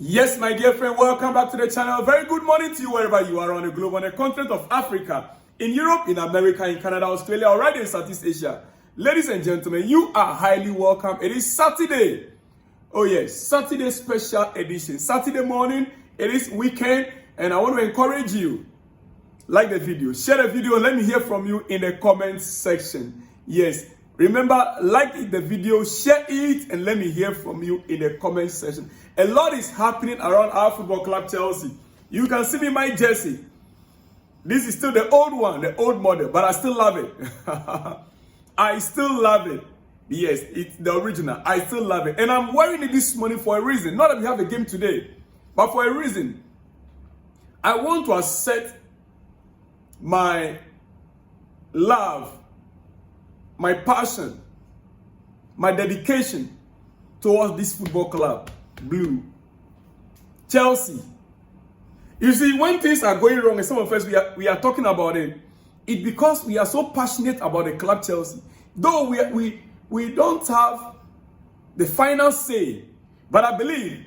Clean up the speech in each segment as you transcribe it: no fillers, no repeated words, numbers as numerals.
Yes, my dear friend, welcome back to the channel. Very good morning to you wherever you are on the globe, on the continent of Africa, in Europe, in America, in Canada, Australia, or right in Southeast Asia. Ladies and gentlemen, you are highly welcome. It is Saturday. Oh yes, Saturday special edition. Saturday morning, it is weekend, and I want to encourage you. Like the video, share the video, and let me hear from you in the comments section. Yes, remember, like the video, share it, and let me hear from you in the comment section. A lot is happening around our football club, Chelsea. You can see me in my jersey. This is still the old one, the old model, but I still love it. I still love it. Yes, it's the original. I still love it. And I'm wearing it this morning for a reason. Not that we have a game today, but for a reason. I want to assert my love, my passion, my dedication towards this football club, Blue. Chelsea. You see, when things are going wrong, and some of us, we are talking about it, it's because we are so passionate about the club Chelsea. Though we don't have the final say, but I believe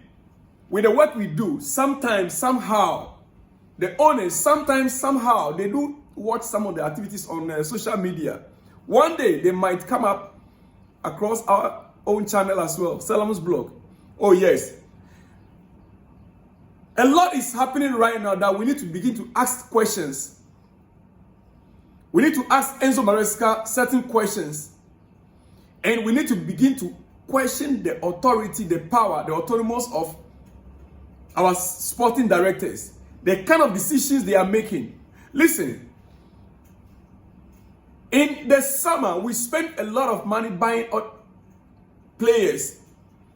with the work we do, sometimes, somehow, the owners, sometimes, somehow, they do watch some of the activities on social media. One day, they might come up across our own channel as well, Salamon's blog. Oh yes. A lot is happening right now that we need to begin to ask questions. We need to ask Enzo Maresca certain questions. And we need to begin to question the authority, the power, the autonomous of our sporting directors. The kind of decisions they are making. Listen, in the summer, we spent a lot of money buying players.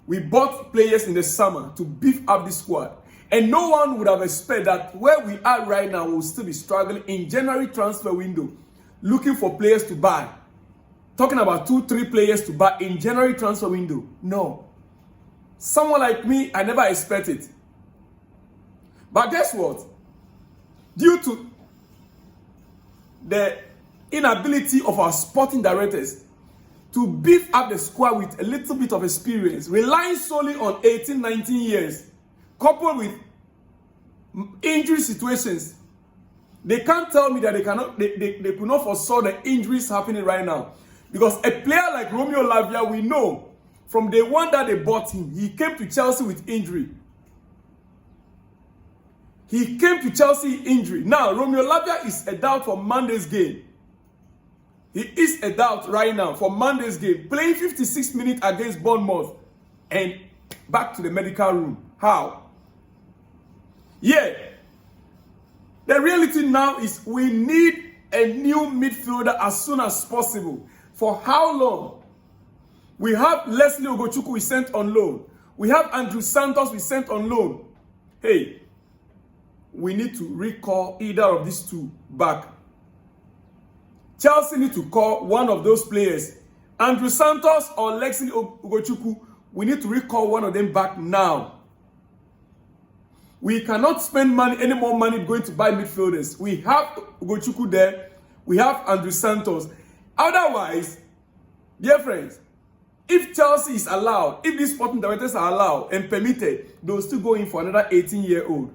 We bought players in the summer to beef up the squad. And no one would have expected that where we are right now, we'll still be struggling in January transfer window, looking for players to buy. Talking about 2-3 players to buy in January transfer window. No. Someone like me, I never expected it. But guess what? Due to the inability of our sporting directors to beef up the squad with a little bit of experience, relying solely on 18, 19 years, coupled with injury situations, they can't tell me that they could not foresaw the injuries happening right now. Because a player like Romeo Lavia, we know from the one that they bought him, he came to Chelsea with injury. He came to Chelsea injury. Now, Romeo Lavia is a doubt for Monday's game. He is a doubt right now for Monday's game. Playing 56 minutes against Bournemouth and back to the medical room. How? Yeah. The reality now is we need a new midfielder as soon as possible. For how long? We have Leslie Ogochukwu we sent on loan. We have Andrew Santos we sent on loan. Hey, we need to recall either of these two back. Chelsea need to call one of those players. Andrew Santos or Leslie Ogochukwu, we need to recall one of them back now. We cannot spend any more money going to buy midfielders. We have Ogochukwu there. We have Andrew Santos. Otherwise, dear friends, if Chelsea is allowed, if these sporting directors are allowed and permitted, they'll still go in for another 18-year-old.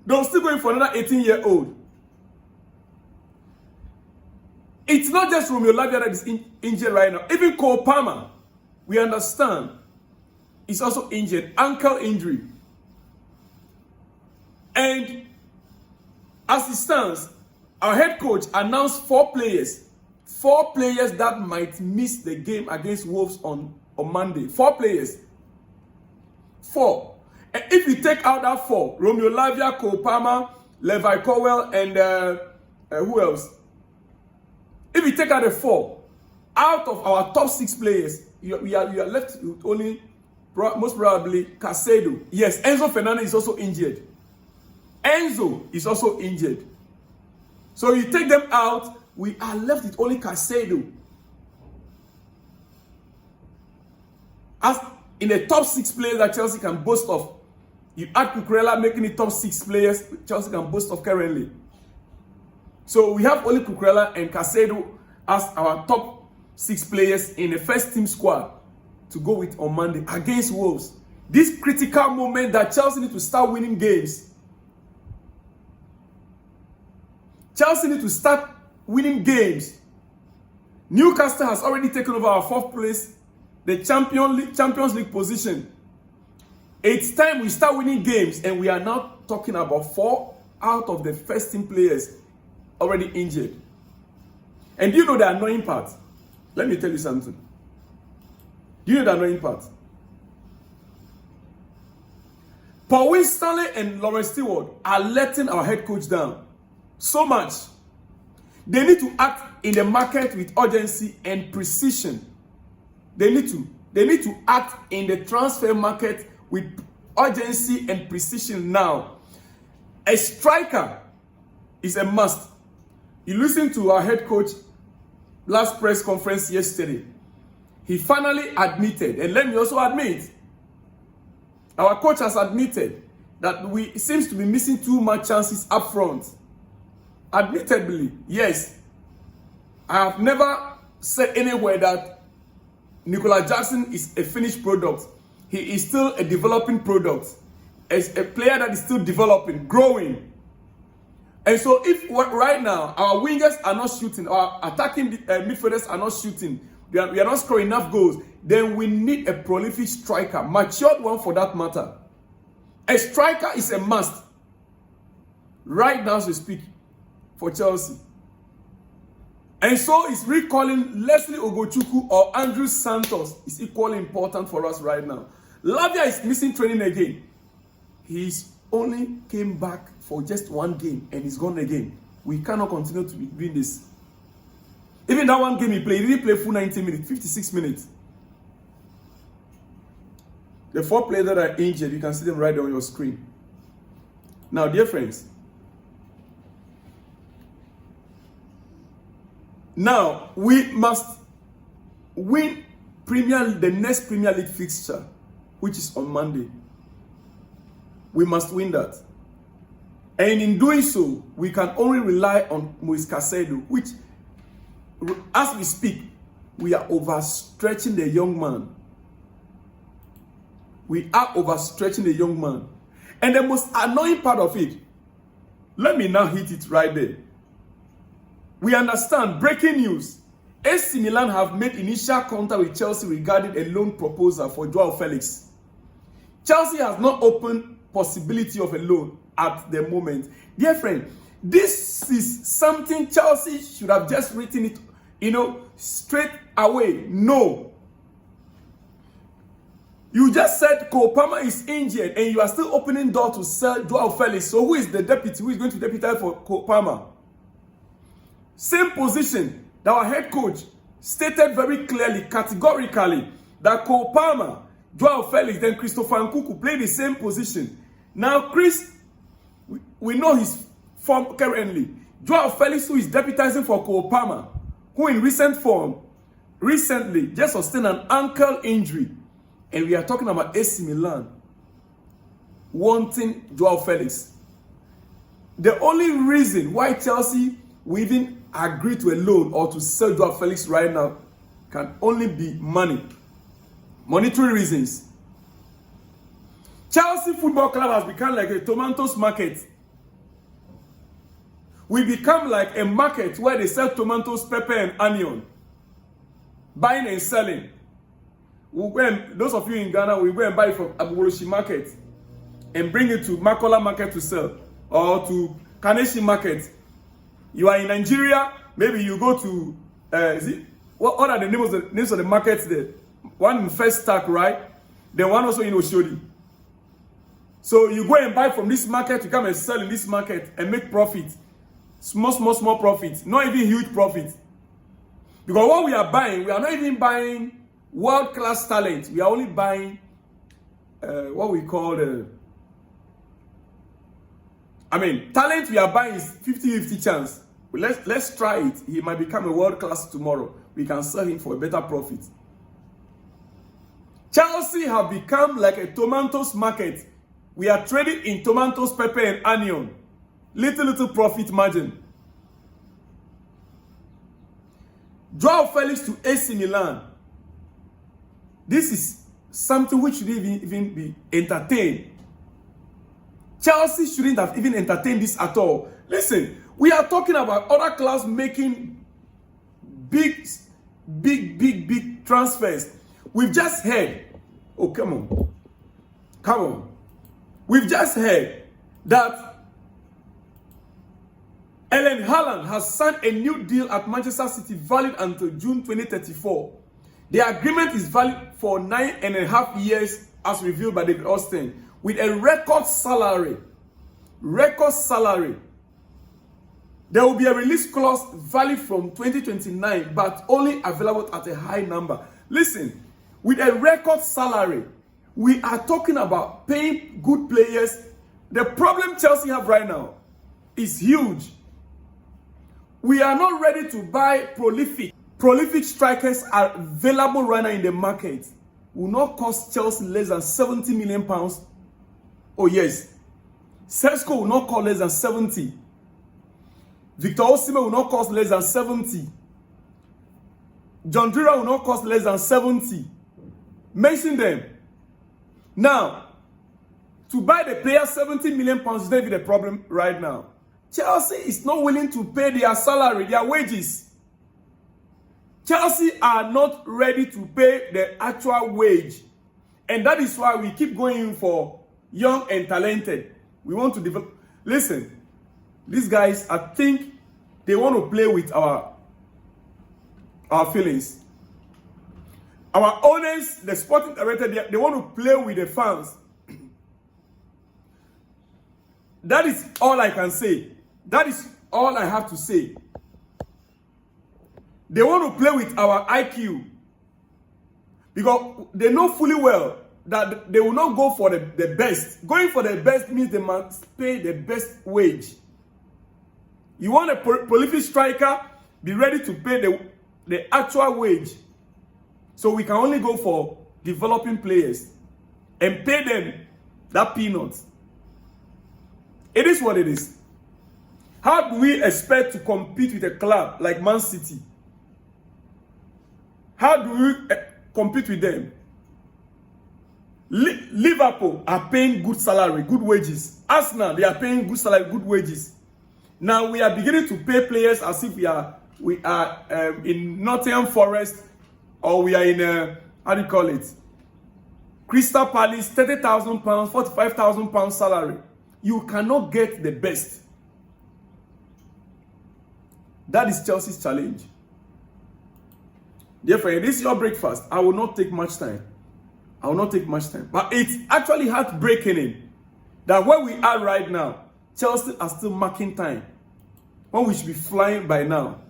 They'll still go in for another 18-year-old. It's not just Romeo Lavia that is injured right now. Even Cole Palmer, we understand, is also injured. Ankle injury. And as it stands, our head coach announced 4 players. 4 players that might miss the game against Wolves on Monday. 4 players. 4. And if you take out that 4, Romeo Lavia, Cole Palmer, Levi Colwill, and who else? If you take out the 4, out of our top 6 players, you are left with only, most probably, Caicedo. Yes, Enzo Fernandez is also injured. Enzo is also injured. So you take them out, we are left with only Caicedo. As in the top 6 players that Chelsea can boast of, you add Cucurella making the top 6 players Chelsea can boast of currently. So we have only Cucurella and Caicedo as our top 6 players in the first team squad. to go with on Monday against Wolves. This critical moment that Chelsea need to start winning games. Chelsea need to start winning games. Newcastle has already taken over our 4th place, the Champions League position. It's time we start winning games, and we are now talking about 4 out of the first team players already injured. And do you know the annoying part? Let me tell you something. Do you know the annoying part? Paul Winstanley and Lawrence Stewart are letting our head coach down so much. They need to act in the market with urgency and precision. They need to act in the transfer market with urgency and precision now. A striker is a must. You listen to our head coach last press conference yesterday. He finally admitted, and let me also admit, our coach has admitted that we seems to be missing too much chances up front. Admittedly, yes. I have never said anywhere that Nicola Jackson is a finished product. He is still a developing product. As a player that is still developing, growing. And so if right now our wingers are not shooting, our attacking midfielders are not shooting, we are not scoring enough goals, then we need a prolific striker, matured one for that matter. A striker is a must. Right now as we speak, for Chelsea. And so is recalling Leslie Ogochukwu or Andrew Santos is equally important for us right now. Lavia is missing training again. He's only came back for just 1 game and he's gone again. We cannot continue to be doing this. Even that 1 game he played, he didn't play full 90 minutes, 56 minutes. The 4 players that are injured, you can see them right there on your screen. Now, dear friends, now we must win the next Premier League fixture, which is on Monday. We must win that. And in doing so, we can only rely on Moise Caicedo, which, as we speak, we are overstretching the young man. We are overstretching the young man. And the most annoying part of it, let me now hit it right there. We understand, breaking news, AC Milan have made initial contact with Chelsea regarding a loan proposal for Joao Felix. Chelsea has not opened possibility of a loan at the moment. Dear friend, this is something Chelsea should have just written it, straight away. No. You just said Cole Palmer is injured and you are still opening door to sell Joao Felix. So who is the deputy? Who is going to deputize for Cole Palmer? Same position that our head coach stated very clearly, categorically, that Cole Palmer, Joao Felix, then Christopher Nkunku play the same position. Now, Chris, we know his form currently. Joao Felix, who is deputizing for Cole Palmer, who in recently just sustained an ankle injury. And we are talking about AC Milan wanting Joao Felix. The only reason why Chelsea will even agree to a loan or to sell Joao Felix right now can only be money. Monetary reasons. Chelsea Football Club has become like a tomatoes market. We become like a market where they sell tomatoes, pepper, and onion. Buying and selling. Those of you in Ghana, we go and buy it from Abuwoloshi market and bring it to Makola market to sell, or to Kaneshi market. You are in Nigeria, maybe you go to, what are the names of the markets there? One in First Stack, right? Then one also in Oshodi. So you go and buy from this market, you come and sell in this market and make profit. Small profit. Not even huge profit. Because what we are buying, we are not even buying world-class talent. We are only buying what we call talent we are buying is 50-50 chance. But let's try it. He might become a world-class tomorrow. We can sell him for a better profit. Chelsea have become like a tomatoes market. We are trading in tomatoes, pepper, and onion. Little profit margin. Joao Felix to AC Milan. This is something which should even be entertained. Chelsea shouldn't have even entertained this at all. Listen, we are talking about other clubs making big transfers. We've just heard, oh, come on. We've just heard that Erling Haaland has signed a new deal at Manchester City valid until June 2034. The agreement is valid for 9.5 years as revealed by David Austin, with a record salary. There will be a release clause valid from 2029, but only available at a high number. Listen, with a record salary, we are talking about paying good players. The problem Chelsea have right now is huge. We are not ready to buy prolific strikers are available right now in the market. Will not cost Chelsea less than 70 million pounds. Oh yes, Sesko will not cost less than 70. Victor Osimhen will not cost less than 70. John Dura will not cost less than 70. Mention them. Now, to buy the player 70 million pounds is not even a problem right now. Chelsea is not willing to pay their salary, their wages. Chelsea are not ready to pay the actual wage. And that is why we keep going for young and talented. We want to develop. Listen, these guys, I think they want to play with our feelings. Our owners, the sporting director, they want to play with the fans. That is all I can say. That is all I have to say. They want to play with our IQ. Because they know fully well that they will not go for the best. Going for the best means they must pay the best wage. You want a prolific striker, be ready to pay the actual wage. So we can only go for developing players and pay them that peanuts. It is what it is. How do we expect to compete with a club like Man City? How do we compete with them? Liverpool are paying good salary, good wages. Arsenal, they are paying good salary, good wages. Now we are beginning to pay players as if we are in Nottingham Forest, or we are in how do you call it? Crystal Palace, £30,000, £45,000 salary. You cannot get the best. That is Chelsea's challenge. Therefore, this is your breakfast. I will not take much time. But it's actually heartbreaking that where we are right now, Chelsea are still marking time when we should be flying by now.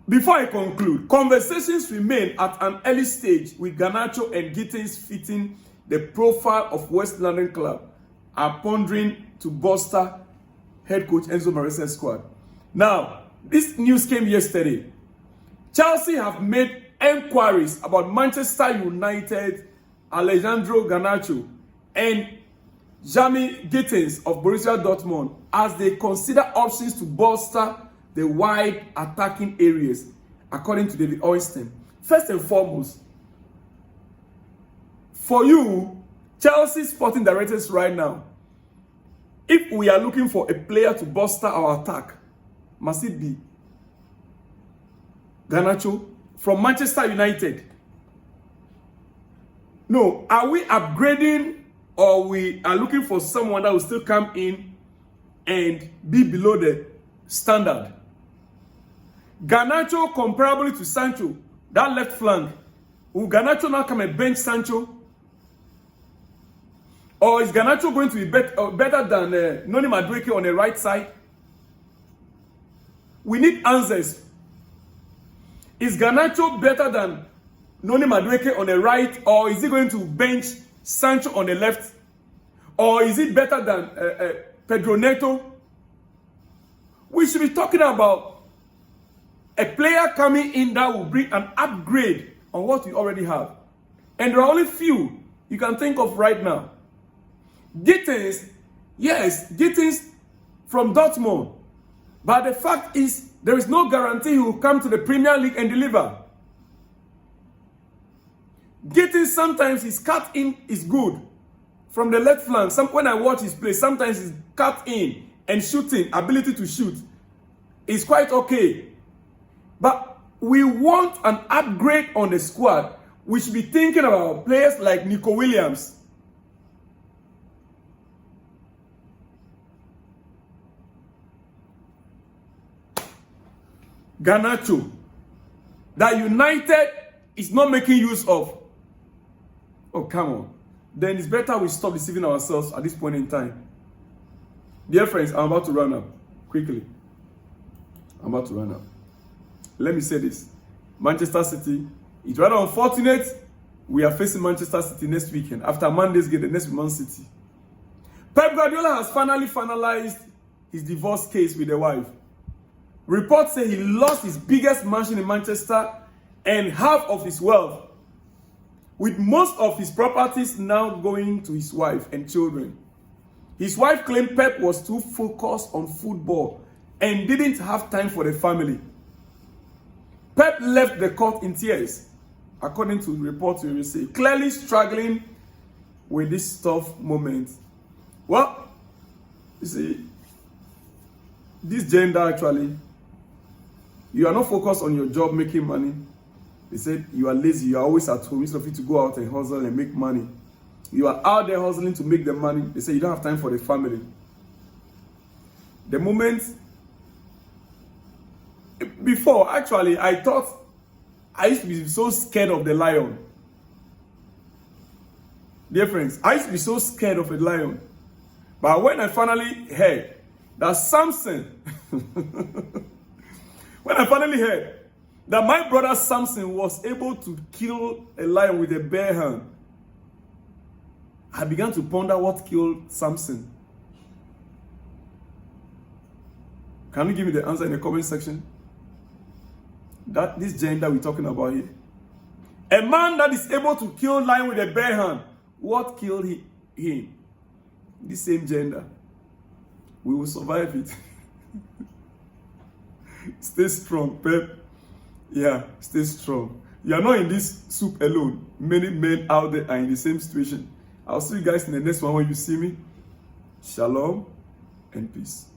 Before I conclude, conversations remain at an early stage with Garnacho and Gittins fitting the profile of West London club are pondering to bolster head coach Enzo Maresca's squad. Now, this news came yesterday. Chelsea have made enquiries about Manchester United, Alejandro Garnacho, and Jamie Gittins of Borussia Dortmund as they consider options to bolster the wide attacking areas, according to David Austin. First and foremost, for you, Chelsea sporting directors right now, if we are looking for a player to bolster our attack, must it be Garnacho from Manchester United? No, are we upgrading, or we are looking for someone that will still come in and be below the standard? Garnacho comparably to Sancho, that left flank. Will Garnacho now come and bench Sancho? Or is Garnacho going to be better than Noni Madueke on the right side? We need answers. Is Garnacho better than Noni Madueke on the right, or is he going to bench Sancho on the left? Or is it better than Pedro Neto? We should be talking about a player coming in that will bring an upgrade on what we already have. And there are only few you can think of right now. Gittins, yes, Gittins from Dortmund. But the fact is, there is no guarantee he will come to the Premier League and deliver. Getting sometimes his cut in is good. From the left flank, when I watch his play, sometimes his cut in and shooting, ability to shoot, is quite okay. But we want an upgrade on the squad. We should be thinking about players like Nico Williams. Garnacho, that United is not making use of. Oh, come on. Then it's better we stop deceiving ourselves at this point in time. Dear friends, I'm about to run up. Quickly. I'm about to run up. Let me say this. Manchester City, it's rather unfortunate we are facing Manchester City next weekend. After Monday's game, the next Man City. Pep Guardiola has finally finalized his divorce case with the wife. Reports say he lost his biggest mansion in Manchester and half of his wealth, with most of his properties now going to his wife and children. His wife claimed Pep was too focused on football and didn't have time for the family. Pep left the court in tears, according to reports we received, clearly struggling with this tough moment. Well, you see, this gender actually, you are not focused on your job making money. They said you are lazy, you are always at home instead of you to go out and hustle and make money. You are out there hustling to make the money. They say you don't have time for the family. The moment before, actually, I thought I used to be so scared of the lion. Dear friends, I used to be so scared of a lion. But when I finally heard that Samson, when I finally heard that my brother Samson was able to kill a lion with a bare hand, I began to ponder what killed Samson. Can you give me the answer in the comment section? That this gender we're talking about here. A man that is able to kill a lion with a bare hand. What killed him? This same gender. We will survive it. Stay strong, Pep. Yeah, stay strong. You are not in this soup alone. Many men out there are in the same situation. I'll see you guys in the next one when you see me. Shalom and peace.